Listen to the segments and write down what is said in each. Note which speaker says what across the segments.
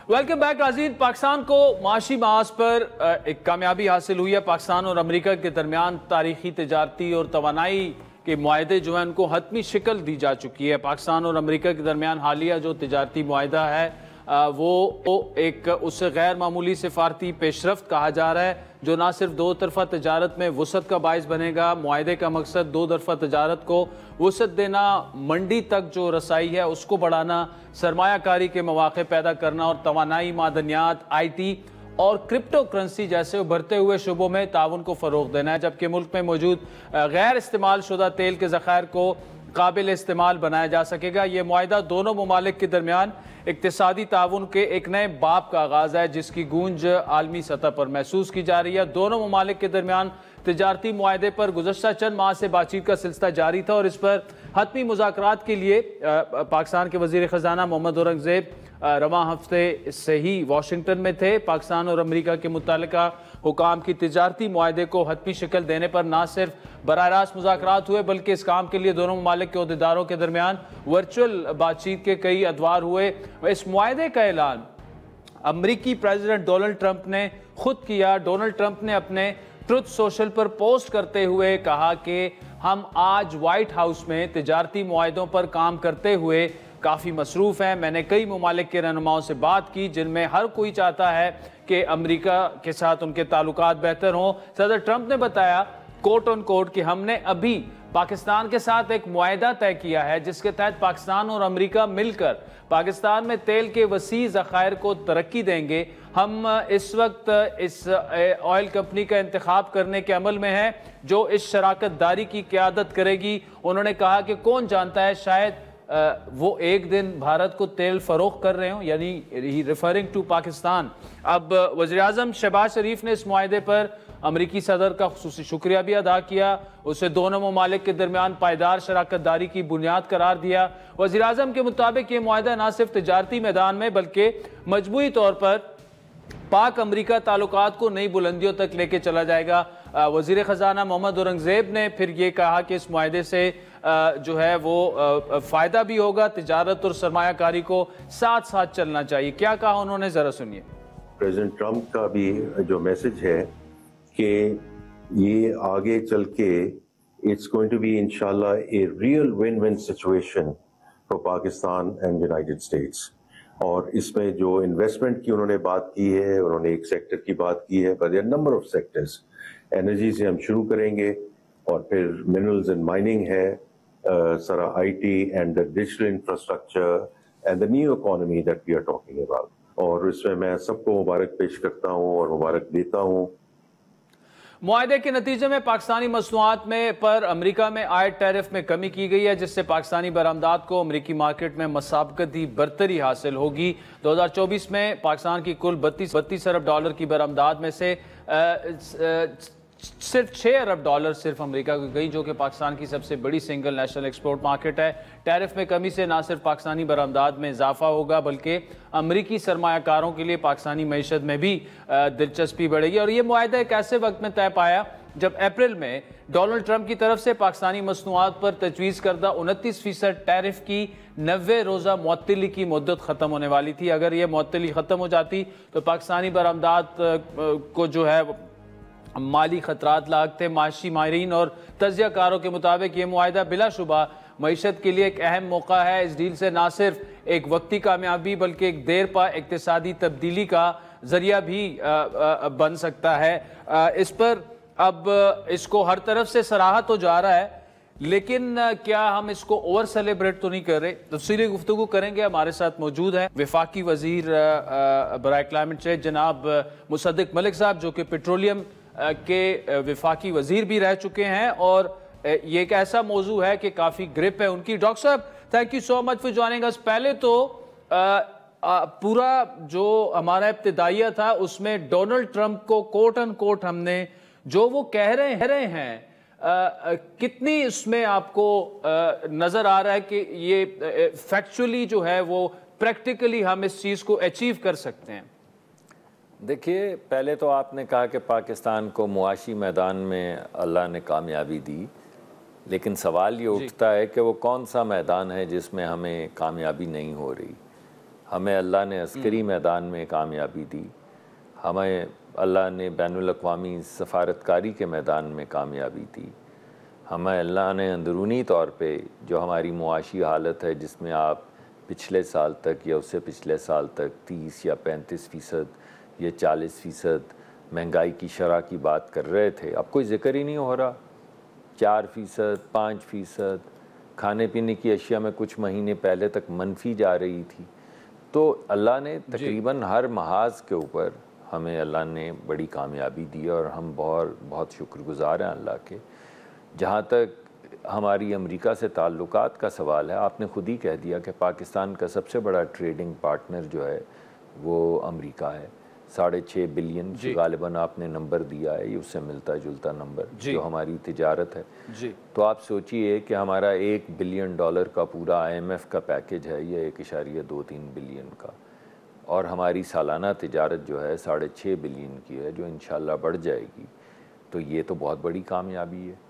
Speaker 1: Welcome back नाज़रीन। पाकिस्तान को माशी महाज पर एक कामयाबी हासिल हुई है। पाकिस्तान और अमेरिका के दरमियान तारीखी, तजारती और तवानाई के मुआहदे जो हैं उनको हतमी शिकल दी जा चुकी है। पाकिस्तान और अमेरिका के दरमियान हालिया जो तजारती मुआहदा है वो एक उससे गैर मामूली सिफारती पेशरफ्त कहा जा रहा है, जो ना सिर्फ दो तरफा तजारत में वसअत का बायस बनेगा। मुआहदे का मकसद दो तरफा तजारत को वसअत देना, मंडी तक जो रसाई है उसको बढ़ाना, सरमायाकारी के मौके पैदा करना और तवानाई, मादनियात, IT और क्रिप्टो करेंसी जैसे उभरते हुए शुबों में ताउन को फ़रोग़ देना है। जबकि मुल्क में मौजूद गैर इस्तेमाल शुदा तेल के ज़खायर को काबिल इस्तेमाल बनाया जा सकेगा। ये मुआहदा दोनों ममालिक के दरमियान इक़्तिसादी ताउन के एक नए बाब का आगाज़ है, जिसकी गूंज आलमी सतह पर महसूस की जा रही है। दोनों ममालिक के दरमियान तजारती मुआहदे पर गुज़श्ता चंद माह से बातचीत का सिलसिला जारी था और इस पर हतमी मुज़ाकरात के लिए पाकिस्तान के वज़ीर ख़ज़ाना मोहम्मद औरंगज़ेब रवां हफ्ते से ही वाशिंगटन में थे। पाकिस्तान और अमेरिका के मुत्तल्लिका हुकाम की तजारती मुआहदे को हतमी शक्ल देने पर न सिर्फ बराह रास्त मुज़ाकरात हुए, बल्कि इस काम के लिए दोनों ममालिक के अहदेदारों के दरमियान वर्चुअल बातचीत के कई अदवार हुए। इस मुआहदे का ऐलान अमरीकी प्रेसिडेंट डोनाल्ड ट्रंप ने खुद किया। डोनाल्ड ट्रंप ने अपने ट्रुथ सोशल पर पोस्ट करते हुए कहा कि हम आज व्हाइट हाउस में तजारती मुआहदों पर काम करते हुए काफ़ी मसरूफ़ हैं। मैंने कई ममालिक के रहनुमाओं से बात की, जिनमें हर कोई चाहता है कि अमेरिका के साथ उनके ताल्लुकात बेहतर हों। सदर ट्रंप ने बताया कोट ऑन कोट कि हमने अभी पाकिस्तान के साथ एक मुआहदा तय किया है, जिसके तहत पाकिस्तान और अमेरिका मिलकर पाकिस्तान में तेल के वसी ज़खायर को तरक्की देंगे। हम इस वक्त इस ऑयल कंपनी का इंतखाब करने के अमल में हैं जो इस शराकत दारी की क़यादत करेगी। उन्होंने कहा कि कौन जानता है, शायद वो एक दिन भारत को तेल फरोख्त कर रहे हों, यानी रेफरिंग टू पाकिस्तान। अब वज़ीर आज़म शहबाज शरीफ ने इस मुआहदे पर अमरीकी सदर का खुसूसी शुक्रिया भी अदा किया। उसे दोनों ममालिक के दरमियान पायदार शराकत दारी की बुनियाद करार दिया। वज़ीर आज़म के मुताबिक ये मुआहदा न सिर्फ तजारती मैदान में बल्कि मजमूई तौर पर पाक अमरीका ताल्लुकात को नई बुलंदियों तक लेके चला जाएगा। वज़ीर ख़ज़ाना मोहम्मद औरंगज़ेब ने फिर ये कहा कि इस मुआहदे से जो है वो फ़ायदा भी होगा, तिजारत और सरमायाकारी को साथ साथ चलना चाहिए। क्या कहा उन्होंने, ज़रा सुनिए।
Speaker 2: प्रेसिडेंट ट्रंप का भी जो मैसेज है कि ये आगे चल के इट्स गोइंग टू बी इंशाल्लाह a real win win situation for Pakistan and United states. और इसमें जो इन्वेस्टमेंट की उन्होंने बात की है, उन्होंने एक सेक्टर की बात की है, पर there number of sectors. Energy से हम शुरू करेंगे और फिर मिनरल्स एंड माइनिंग है, सारा IT and the digital infrastructure and the new economy that we are talking about. और इसमें मैं सबको मुबारक पेश करता हूँ और मुबारक देता हूँ।
Speaker 1: मुआहदे के नतीजे में पाकिस्तानी मसनूआत में पर अमेरिका में आयद टैरिफ में कमी की गई है, जिससे पाकिस्तानी बरामदात को अमेरिकी मार्केट में मसाबकती बरतरी हासिल होगी। 2024 में पाकिस्तान की कुल 32 अरब डॉलर की बरामदात में से सिर्फ 6 अरब डॉलर सिर्फ अमेरिका को गई, जो कि पाकिस्तान की सबसे बड़ी सिंगल नेशनल एक्सपोर्ट मार्केट है। टैरिफ में कमी से न सिर्फ पाकिस्तानी बरामदात में इजाफा होगा, बल्कि अमेरिकी सरमायाकारों के लिए पाकिस्तानी मईशत में भी दिलचस्पी बढ़ेगी। और ये मुआहदा एक ऐसे वक्त में तय पाया जब अप्रैल में डोनाल्ड ट्रंप की तरफ से पाकिस्तानी मसनूआत पर तजवीज़ करदा 29% टैरिफ की 90 रोज़ा मुअत्तली की मुद्दत ख़त्म होने वाली थी। अगर ये मुअत्तली ख़त्म हो जाती तो पाकिस्तानी बरामदात को जो है माली खतरात लागते। माशी माहिरीन और तज्ज़ियाकारों के मुताबिक ये मुआहदा बिलाशुबा मईशत के लिए एक अहम मौका है। इस डील से न सिर्फ एक वक्ती कामयाबी बल्कि एक देर पा इक़्तिसादी तब्दीली का ज़रिया भी बन सकता है। इस पर अब इसको हर तरफ से सराहत हो जा रहा है, लेकिन क्या हम इसको ओवर सेलिब्रेट तो नहीं कर रहे? तफसीली गुफ्तगू करेंगे। हमारे साथ मौजूद हैं वफाकी वज़ीर बराए क्लाइमेट चेंज जनाब मुसद्दिक मलिक साहब, जो कि पेट्रोलियम के वफाकी वज़ीर भी रह चुके हैं, और ये एक ऐसा मौजू है कि काफ़ी ग्रिप है उनकी। डॉक्टर साहब, thank you so much for joining us. पहले तो पूरा जो हमारा इब्तिदाइया था उसमें डोनाल्ड ट्रंप को कोट एंड कोट हमने जो वो कह रहे हैं कितनी उसमें आपको नज़र आ रहा है कि ये फैक्चुअली जो है वो प्रैक्टिकली हम इस चीज़ को अचीव कर सकते हैं?
Speaker 3: देखिए, पहले तो आपने कहा कि पाकिस्तान को मुआशी मैदान में अल्लाह ने कामयाबी दी, लेकिन सवाल ये उठता है कि वो कौन सा मैदान है जिसमें हमें कामयाबी नहीं हो रही। हमें अल्लाह ने अस्करी मैदान में कामयाबी दी, हमें अल्लाह ने बैनुल अक़वामी सफारतकारी के मैदान में कामयाबी दी, हमें अल्लाह ने अंदरूनी तौर पे जो हमारी मुआशी हालत है, जिसमें आप पिछले साल तक या उससे पिछले साल तक 30 या 35% या 40% महंगाई की शरह की बात कर रहे थे, अब कोई ज़िक्र ही नहीं हो रहा। 4%, 5%, खाने पीने की अशिया में कुछ महीने पहले तक मनफी जा रही थी। तो अल्लाह ने तकरीबन हर महाज के ऊपर हमें अल्लाह ने बड़ी कामयाबी दी और हम बहुत शुक्रगुज़ार हैं अल्लाह के। जहाँ तक हमारी अमेरिका से ताल्लुकात का सवाल है, आपने ख़ुद ही कह दिया कि पाकिस्तान का सबसे बड़ा ट्रेडिंग पार्टनर जो है वो अमेरिका है। 6.5 बिलियन गालिबन आपने नंबर दिया है, ये उससे मिलता जुलता नंबर जो हमारी तिजारत है जी। तो आप सोचिए कि हमारा $1 बिलियन का पूरा IMF का पैकेज है, ये 1.23 बिलियन का, और हमारी सालाना तिजारत जो है 6.5 बिलियन की है, जो इंशाल्लाह बढ़ जाएगी। तो ये तो बहुत बड़ी कामयाबी है।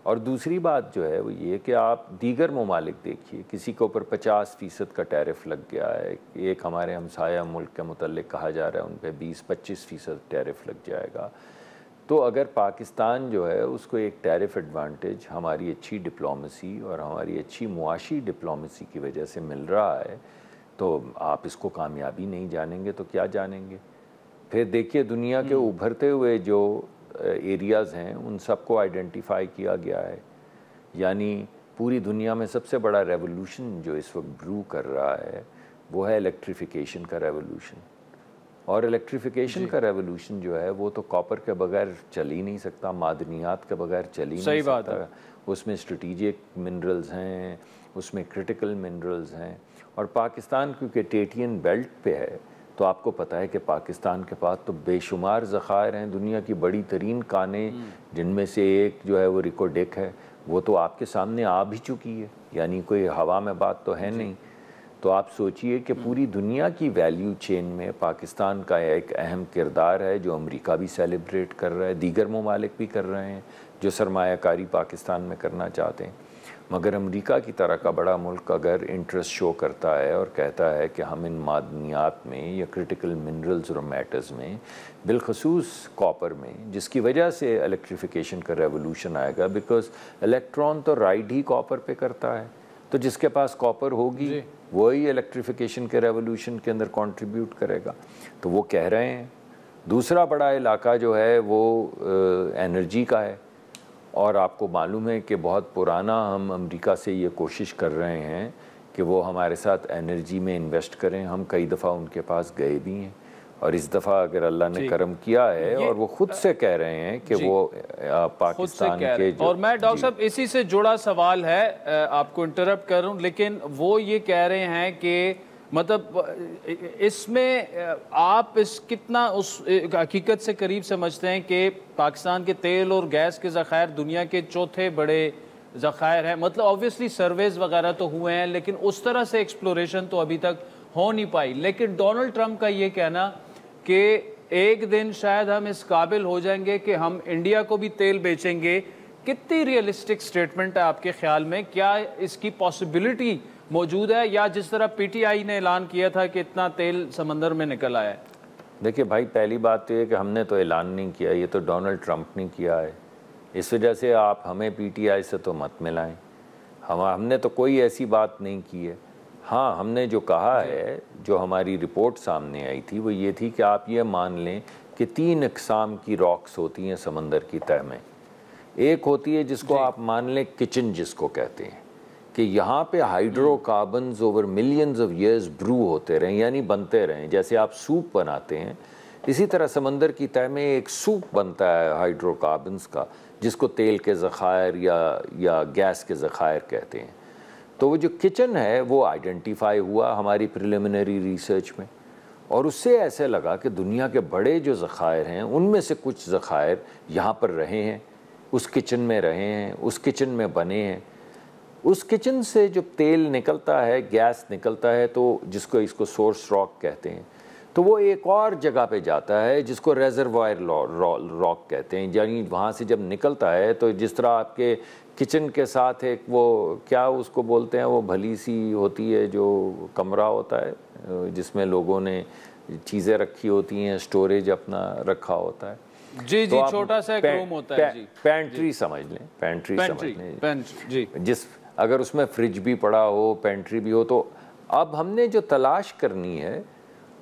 Speaker 3: और दूसरी बात जो है वो ये कि आप दीगर ममालिक देखिए, किसी के ऊपर 50% का टैरिफ लग गया है, एक हमारे हमसाया मुल्क के मुतल्लिक कहा जा रहा है उन पर 20-25% टैरिफ लग जाएगा। तो अगर पाकिस्तान जो है उसको एक टैरिफ एडवांटेज हमारी अच्छी डिप्लोमेसी और हमारी अच्छी मुआशी डिप्लोमेसी की वजह से मिल रहा है, तो आप इसको कामयाबी नहीं जानेंगे तो क्या जानेंगे। फिर देखिए दुनिया के उभरते हुए जो एरियाज़ हैं उन सबको आइडेंटिफाई किया गया है, यानी पूरी दुनिया में सबसे बड़ा रेवोल्यूशन जो इस वक्त ब्रू कर रहा है वो है इलेक्ट्रिफिकेशन का रेवोल्यूशन। और इलेक्ट्रिफिकेशन का रेवोल्यूशन जो है वो तो कॉपर के बगैर चल ही नहीं सकता, मादनियात के बगैर चल ही नहीं सकता। उसमें स्ट्रेटिजिक मिनरल्स हैं, उसमें क्रिटिकल मिनरल्स हैं, और पाकिस्तान क्योंकि टेटियन बेल्ट पे है तो आपको पता है कि पाकिस्तान के पास तो बेशुमार ज़खायर हैं। दुनिया की बड़ी तरीन कानें जिनमें से एक जो है वो रिकोडेक है, वो तो आपके सामने आ भी चुकी है, यानी कोई हवा में बात तो है नहीं। तो आप सोचिए कि पूरी दुनिया की वैल्यू चेन में पाकिस्तान का एक अहम किरदार है, जो अमेरिका भी सेलिब्रेट कर रहा है, दीगर ममालिक भी कर रहे हैं जो सरमायाकारी पाकिस्तान में करना चाहते हैं। मगर अमेरिका की तरह का बड़ा मुल्क अगर इंटरेस्ट शो करता है और कहता है कि हम इन मादनियात में या क्रिटिकल मिनरल्स और मैटर्स में, बिलखसूस कॉपर में, जिसकी वजह से इलेक्ट्रिफिकेशन का रेवोल्यूशन आएगा, बिकॉज इलेक्ट्रॉन तो राइड ही कॉपर पे करता है, तो जिसके पास कॉपर होगी वही इलेक्ट्रिफिकेशन के रेवोल्यूशन के अंदर कंट्रीब्यूट करेगा। तो वो कह रहे हैं। दूसरा बड़ा इलाका जो है वो एनर्जी का है, और आपको मालूम है कि बहुत पुराना हम अमेरिका से ये कोशिश कर रहे हैं कि वो हमारे साथ एनर्जी में इन्वेस्ट करें। हम कई दफ़ा उनके पास गए भी हैं, और इस दफ़ा अगर अल्लाह ने करम किया है और वो खुद से कह रहे हैं कि वो पाकिस्तान के
Speaker 1: और मैं डॉक्टर साहब इसी से जुड़ा सवाल है, आपको इंटरप्ट कर रहा हूँ, लेकिन वो ये कह रहे हैं कि मतलब इसमें आप इस कितना उस हकीकत से करीब समझते हैं कि पाकिस्तान के तेल और गैस के ज़खायर दुनिया के चौथे बड़े ज़खायर हैं। मतलब ऑब्वियसली सर्वेज वगैरह तो हुए हैं, लेकिन उस तरह से एक्सप्लोरेशन तो अभी तक हो नहीं पाई। लेकिन डोनाल्ड ट्रंप का ये कहना कि एक दिन शायद हम इस काबिल हो जाएंगे कि हम इंडिया को भी तेल बेचेंगे, कितनी रियलिस्टिक स्टेटमेंट है आपके ख्याल में? क्या इसकी पॉसिबिलिटी मौजूद है, या जिस तरह PTI ने ऐलान किया था कि इतना तेल समंदर में निकल आया है?
Speaker 3: देखिए भाई, पहली बात तो ये कि हमने तो ऐलान नहीं किया, ये तो डोनाल्ड ट्रंप ने किया है। इस वजह से आप हमें PTI से तो मत मिलाएं। हमने तो कोई ऐसी बात नहीं की है। हाँ, हमने जो कहा है, जो हमारी रिपोर्ट सामने आई थी, वो ये थी कि आप ये मान लें कि 3 अक़साम की रॉक्स होती हैं समंदर की तह में। एक होती है जिसको आप मान लें किचन जिसको कहते हैं, कि यहाँ पे hydrocarbons over millions of years brew होते रहें, यानी बनते रहें। जैसे आप सूप बनाते हैं, इसी तरह समंदर की तह में एक सूप बनता है हाइड्रोकार्बन्स का, जिसको तेल के ज़खायर या गैस के ज़खायर कहते हैं। तो वो जो किचन है वो आइडेंटिफाई हुआ हमारी प्रिलिमिनरी रिसर्च में, और उससे ऐसे लगा कि दुनिया के बड़े जो ज़खायर हैं उनमें से कुछ ज़खायर यहाँ पर रहे हैं, उस किचन में रहे हैं, उस किचन में बने हैं। उस किचन से जो तेल निकलता है, गैस निकलता है, तो इसको सोर्स रॉक कहते हैं, तो वो एक और जगह पे जाता है जिसको रेजरवायर रॉक कहते हैं। यानी वहाँ से जब निकलता है तो जिस तरह आपके किचन के साथ एक वो क्या उसको बोलते हैं, वो भली सी होती है जो कमरा होता है, जिसमें लोगों ने चीज़ें रखी होती हैं, स्टोरेज अपना रखा होता है।
Speaker 1: जी जी, छोटा सा एक रूम होता है जी,
Speaker 3: पेंट्री समझ लें, पेंट्री समझ लें
Speaker 1: जी।
Speaker 3: जिस अगर उसमें फ्रिज भी पड़ा हो, पेंट्री भी हो, तो अब हमने जो तलाश करनी है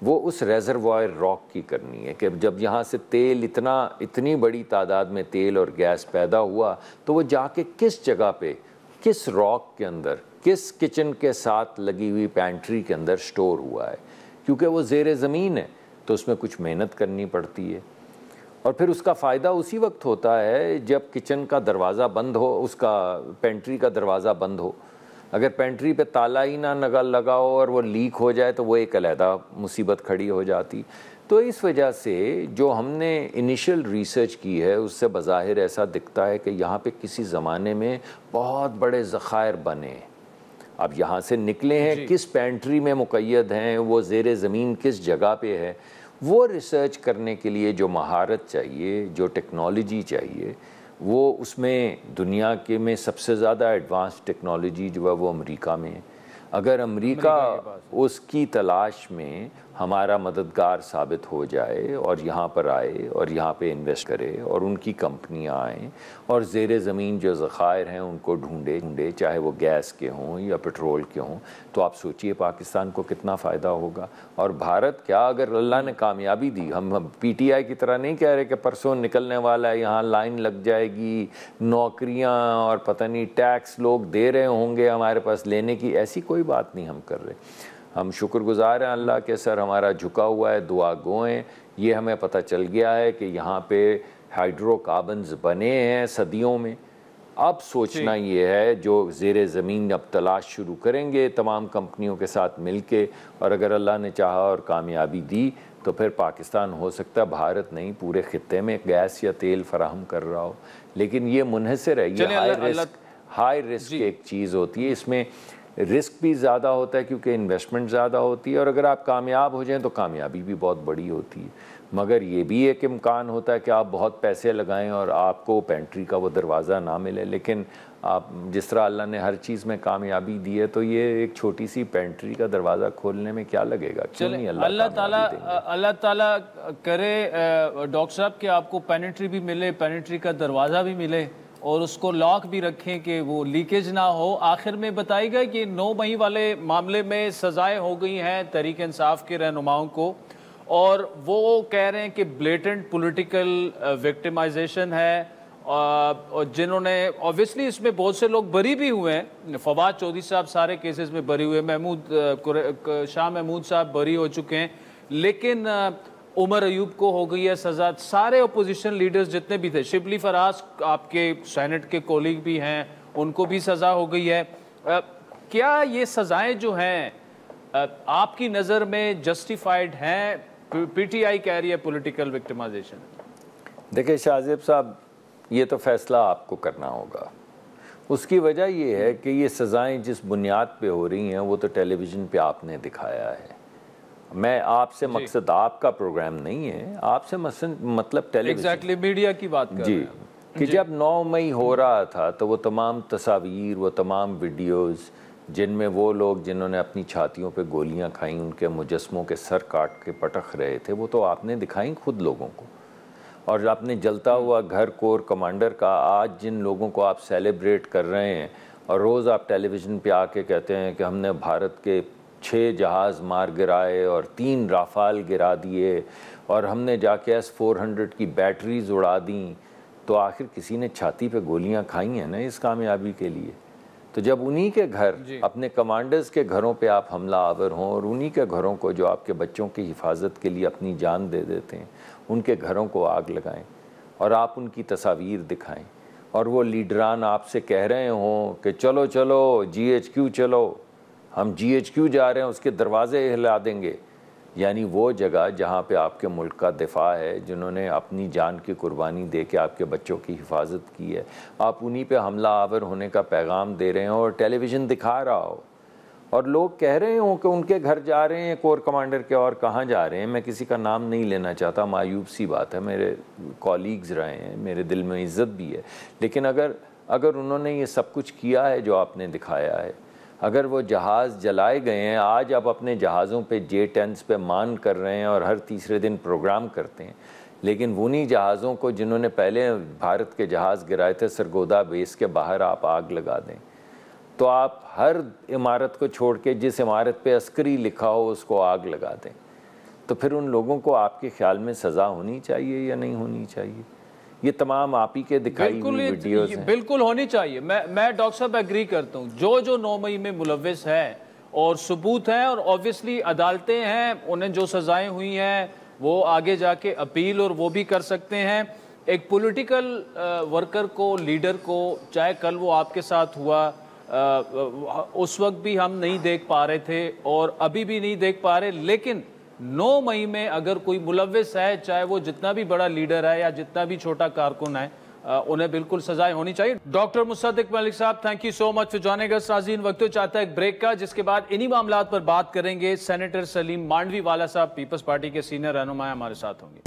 Speaker 3: वो उस रेजरवॉयर रॉक की करनी है कि जब यहाँ से तेल इतनी बड़ी तादाद में तेल और गैस पैदा हुआ तो वो जाके किस जगह पे, किस रॉक के अंदर, किस किचन के साथ लगी हुई पेंट्री के अंदर स्टोर हुआ है। क्योंकि वो ज़ेर ज़मीन है तो उसमें कुछ मेहनत करनी पड़ती है, और फिर उसका फ़ायदा उसी वक्त होता है जब किचन का दरवाज़ा बंद हो, उसका पेंट्री का दरवाज़ा बंद हो। अगर पेंट्री पे ताला ही ना लगाओ और वो लीक हो जाए तो वो एक अलहदा मुसीबत खड़ी हो जाती। तो इस वजह से जो हमने इनिशियल रिसर्च की है उससे बज़ाहिर ऐसा दिखता है कि यहाँ पे किसी ज़माने में बहुत बड़े ज़खायर बने। अब यहाँ से निकले हैं, किस पेंट्री में मुक़य्यद हैं, वो ज़ेर ज़मीन किस जगह पे है, वो रिसर्च करने के लिए जो महारत चाहिए, जो टेक्नोलॉजी चाहिए, वो उसमें दुनिया के में सबसे ज़्यादा एडवांस टेक्नोलॉजी जो है वो अमेरिका में है। अगर अमेरिका उसकी तलाश में हमारा मददगार साबित हो जाए और यहाँ पर आए और यहाँ पे इन्वेस्ट करे और उनकी कंपनियाँ आएँ और ज़ेर ज़मीन जो ज़खायर हैं उनको ढूंढे, चाहे वो गैस के हों या पेट्रोल के हों, तो आप सोचिए पाकिस्तान को कितना फ़ायदा होगा। और भारत क्या, अगर अल्लाह ने कामयाबी दी, हम PTI की तरह नहीं कह रहे कि परसों निकलने वाला है, यहाँ लाइन लग जाएगी, नौकरियाँ और पता नहीं टैक्स लोग दे रहे होंगे हमारे पास लेने की, ऐसी कोई बात नहीं हम कर रहे। हम शुक्रगुज़ार हैं अल्लाह के, सर हमारा झुका हुआ है, दुआ गो हैं। ये हमें पता चल गया है कि यहाँ पे हाइड्रोकार्बन्स बने हैं सदियों में। अब सोचना ये है जो ज़ेरे ज़मीन अब तलाश शुरू करेंगे तमाम कंपनियों के साथ मिलके, और अगर अल्लाह ने चाहा और कामयाबी दी तो फिर पाकिस्तान हो सकता है, भारत नहीं पूरे ख़ित्ते में गैस या तेल फराहम कर रहा हो। लेकिन ये मुनहसर है, ये हाई रिस्क एक चीज़ होती है, इसमें रिस्क भी ज़्यादा होता है क्योंकि इन्वेस्टमेंट ज़्यादा होती है, और अगर आप कामयाब हो जाएं तो कामयाबी भी बहुत बड़ी होती है। मगर ये भी एक इम्कान होता है कि आप बहुत पैसे लगाएं और आपको पेंट्री का वो दरवाज़ा ना मिले। लेकिन आप जिस तरह अल्लाह ने हर चीज़ में कामयाबी दी है, तो ये एक छोटी सी पेंट्री का दरवाज़ा खोलने में क्या लगेगा? क्यों नहीं
Speaker 1: अल्लाह ताला करे डॉक्टर साहब कि आपको पेनिट्री भी मिले, पेनिट्री का दरवाज़ा भी मिले और उसको लॉक भी रखें कि वो लीकेज ना हो। आखिर में बताएगा कि 9 मई वाले मामले में सज़ाएं हो गई हैं तहरीक इंसाफ के रहनुमाओं को, और वो कह रहे हैं कि ब्लेटेंट पॉलिटिकल विक्टिमाइजेशन है, और जिन्होंने ऑब्वियसली इसमें बहुत से लोग बरी भी हुए हैं। फवाद चौधरी साहब सारे केसेस में बरी हुए, शाह महमूद साहब बरी हो चुके हैं, लेकिन उमर अयूब को हो गई है सज़ा। सारे अपोजिशन लीडर्स जितने भी थे, शिबली फराज आपके सेनेट के कोलीग भी हैं, उनको भी सज़ा हो गई है। क्या ये सज़ाएं जो हैं आपकी नज़र में जस्टिफाइड हैं? PTI कह रही है पॉलिटिकल विक्टिमाइजेशन।
Speaker 3: देखिए शाहजेब साहब, ये तो फैसला आपको करना होगा। उसकी वजह ये है कि ये सज़ाएं जिस बुनियाद पे हो रही हैं वो तो टेलीविज़न पे आपने दिखाया है। मैं आपसे मकसद आपका प्रोग्राम नहीं है, आपसे मतलब टेलीविज़न
Speaker 1: मीडिया की बात कर
Speaker 3: जी, कि जब 9 मई हो रहा था तो वो तमाम तस्वीर, वो तमाम वीडियोस जिनमें वो लोग जिन्होंने अपनी छातियों पे गोलियां खाई, उनके मुजस्मों के सर काट के पटक रहे थे, वो तो आपने दिखाई खुद लोगों को। और आपने जलता हुआ घर कोर कमांडर का आज जिन लोगों को आप सेलिब्रेट कर रहे हैं, और रोज़ आप टेलीविज़न पे आके कहते हैं कि हमने भारत के 6 जहाज़ मार गिराए और 3 राफाल गिरा दिए और हमने जाके S-400 की बैटरीज उड़ा दी, तो आखिर किसी ने छाती पे गोलियां खाई हैं ना इस कामयाबी के लिए। तो जब उन्हीं के घर, अपने कमांडर्स के घरों पे आप हमला आवर हों और उन्हीं के घरों को जो आपके बच्चों की हिफाजत के लिए अपनी जान दे देते हैं, उनके घरों को आग लगाएं और आप उनकी तस्वीर दिखाएं, और वो लीडरान आपसे कह रहे हों कि चलो चलो GHQ चलो, हम GHQ जा रहे हैं, उसके दरवाजे हिला देंगे, यानी वो जगह जहाँ पे आपके मुल्क का दिफा है, जिन्होंने अपनी जान की कुर्बानी दे के आपके बच्चों की हिफाजत की है, आप उन्हीं पे हमला आवर होने का पैगाम दे रहे हैं और टेलीविज़न दिखा रहा हो और लोग कह रहे हों कि उनके घर जा रहे हैं कोर कमांडर के, और कहाँ जा रहे हैं मैं किसी का नाम नहीं लेना चाहता, मायूब सी बात है, मेरे कॉलीग्स रहे हैं, मेरे दिल में इज़्ज़त भी है, लेकिन अगर उन्होंने ये सब कुछ किया है जो आपने दिखाया है, अगर वो जहाज़ जलाए गए हैं, आज आप अपने जहाज़ों पे J-10s पे मान कर रहे हैं और हर तीसरे दिन प्रोग्राम करते हैं, लेकिन उन्हीं जहाज़ों को जिन्होंने पहले भारत के जहाज़ गिराए थे सरगोदा बेस के बाहर आप आग लगा दें, तो आप हर इमारत को छोड़ के जिस इमारत पे अस्करी लिखा हो उसको आग लगा दें, तो फिर उन लोगों को आपके ख्याल में सज़ा होनी चाहिए या नहीं होनी चाहिए? ये तमाम आप ही के दिखाई हुई वीडियोस हैं।
Speaker 1: बिल्कुल होनी चाहिए। मैं डॉक्टर साहब एग्री करता हूँ। जो 9 मई में मुलव्विस है और सबूत हैं और ऑब्वियसली अदालतें हैं, उन्हें जो सज़ाएं हुई हैं वो आगे जाके अपील और वो भी कर सकते हैं। एक पॉलिटिकल वर्कर को, लीडर को, चाहे कल वो आपके साथ हुआ, उस वक्त भी हम नहीं देख पा रहे थे और अभी भी नहीं देख पा रहे, लेकिन 9 मई में अगर कोई मुलव्विस है, चाहे वो जितना भी बड़ा लीडर है या जितना भी छोटा कारकुन है, उन्हें बिल्कुल सजाएं होनी चाहिए। डॉक्टर मुसद्दिक मलिक साहब, thank you so much for joining us. नाज़रीन, वक्त तो चाहता है एक ब्रेक का, जिसके बाद इन्हीं मामलात पर बात करेंगे। सेनेटर सलीम मांडवी वाला साहब, पीपल्स पार्टी के सीनियर रहनुमा हमारे साथ होंगे।